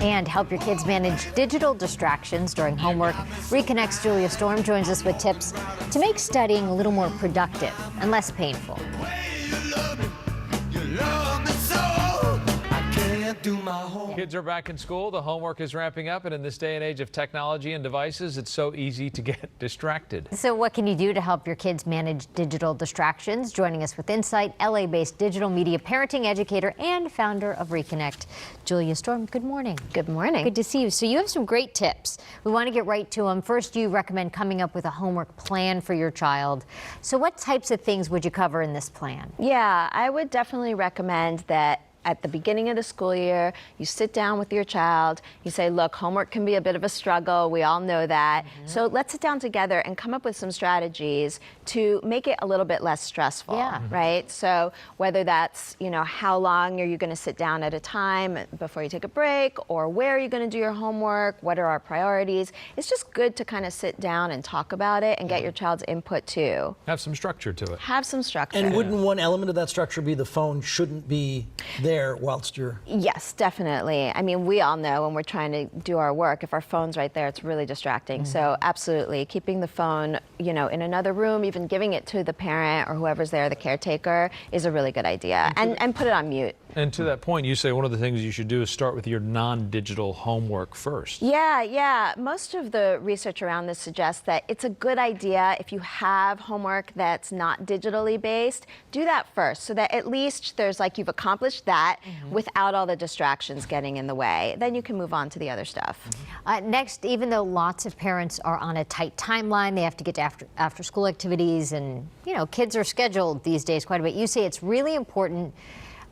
And help your kids manage digital distractions during homework. ReConnect's Julia Storm joins us with tips to make studying a little more productive and less painful. Kids are back in school, the homework is ramping up, and in this day and age of technology and devices, it's so easy to get distracted. So what can you do to help your kids manage digital distractions? Joining us with insight, LA-based digital media parenting educator and founder of ReConnect, Julia Storm. Good morning. Good morning. Good to see you. So you have some great tips. We want to get right to them. First, you recommend coming up with a homework plan for your child. So what types of things would you cover in this plan? Yeah, I would definitely recommend that at the beginning of the school year, you sit down with your child, you say, look, homework can be a bit of a struggle, we all know that. So let's sit down together and come up with some strategies to make it a little bit less stressful, right? So whether that's, how long are you gonna sit down at a time before you take a break, or where are you gonna do your homework, what are our priorities? It's just good to kind of sit down and talk about it and get your child's input too. Have some structure to it. Have some structure. And wouldn't one element of that structure be the phone shouldn't be there whilst you're... Yes, definitely. I mean, we all know when we're trying to do our work, if our phone's right there, it's really distracting. So absolutely, keeping the phone, in another room, even giving it to the parent or whoever's there, the caretaker, is a really good idea. And put it on mute. And to that point, you say one of the things you should do is start with your non-digital homework first. Yeah. Most of the research around this suggests that it's a good idea if you have homework that's not digitally based, do that first so that at least there's you've accomplished that without all the distractions getting in the way. Then you can move on to the other stuff. Next, even though lots of parents are on a tight timeline, they have to get to after school activities and, kids are scheduled these days quite a bit. You say it's really important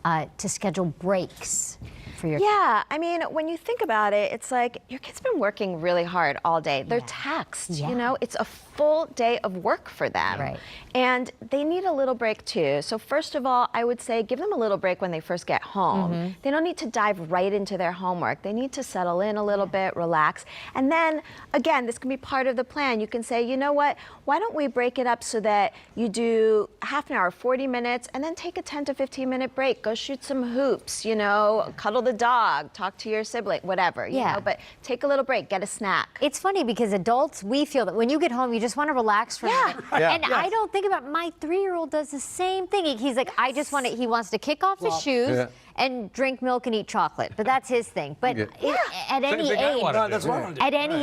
to schedule breaks for your kids. Yeah, I mean, when you think about it, it's like your kid's been working really hard all day. They're taxed, it's a full day of work for them. Right. And they need a little break too. So first of all, I would say give them a little break when they first get home. They don't need to dive right into their homework. They need to settle in a little bit, relax. And then, again, this can be part of the plan. You can say, you know what, why don't we break it up so that you do half an hour, 40 minutes, and then take a 10 to 15 minute break. Go shoot some hoops, cuddle the dog, talk to your sibling, whatever, but take a little break, get a snack. It's funny because adults, we feel that when you get home, you just want to relax for a minute. And I don't think about my 3-year-old does the same thing. He's like, I just want to, he wants to kick off his shoes and drink milk and eat chocolate, but that's his thing. But at any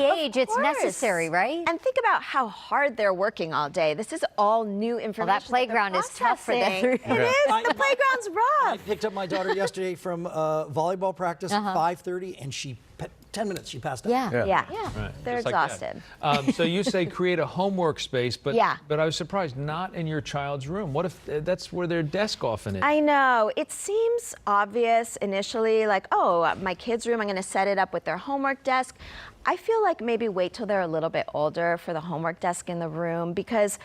age, it's necessary, right? And think about how hard they're working all day. This is all new information. Well, that playground is tough for them. It is. The playground's rough. I picked up my daughter yesterday from volleyball practice at 5:30, and 10 minutes she passed out. Right. They're Just exhausted. So you say create a homework space, but but I was surprised, not in your child's room. What if that's where their desk often is? I know. It seems obvious initially, like, oh, my kid's room, I'm going to set it up with their homework desk. I feel like maybe wait till they're a little bit older for the homework desk in the room, because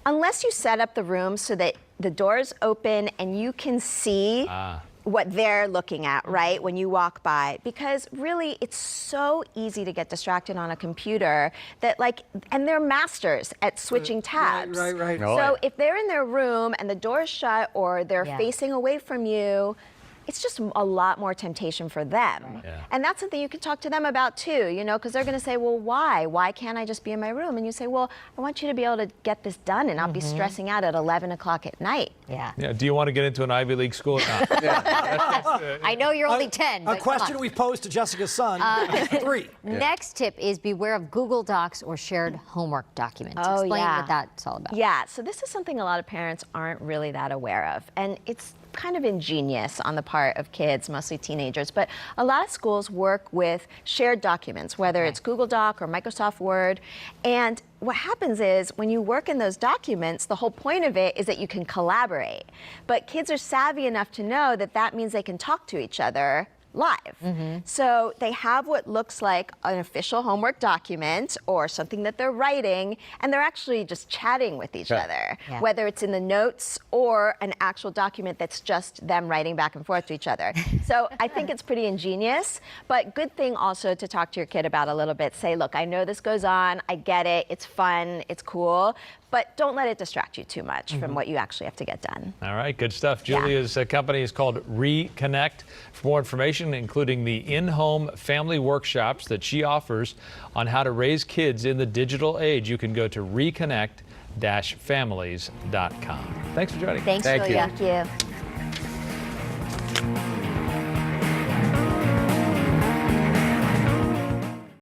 unless you set up the room so that the door's open and you can see what they're looking at, right, when you walk by. Because really, it's so easy to get distracted on a computer that and they're masters at switching tabs. Right. So if they're in their room and the door's shut or they're facing away from you, it's just a lot more temptation for them. And that's something you can talk to them about too, because they're gonna say, well, why? Why can't I just be in my room? And you say, well, I want you to be able to get this done and not be stressing out at 11 o'clock at night. Do you want to get into an Ivy League school? I know you're only 10, A question we've posed to Jessica's son, 3. Next tip is beware of Google Docs or shared homework documents. Explain what that's all about. So this is something a lot of parents aren't really that aware of. And it's kind of ingenious on the part of kids, mostly teenagers, but a lot of schools work with shared documents, whether it's Google Doc or Microsoft Word. And what happens is when you work in those documents, the whole point of it is that you can collaborate. But kids are savvy enough to know that that means they can talk to each other live. So they have what looks like an official homework document or something that they're writing, and they're actually just chatting with each other, whether it's in the notes or an actual document that's just them writing back and forth to each other. So I think it's pretty ingenious, but good thing also to talk to your kid about a little bit. Say, look, I know this goes on, I get it, it's fun, it's cool, but don't let it distract you too much from what you actually have to get done. All right, good stuff. Julia's company is called ReConnect. For more information, including the in-home family workshops that she offers on how to raise kids in the digital age, you can go to reconnect-families.com. Thanks for joining. Thanks, Julia. Thank you.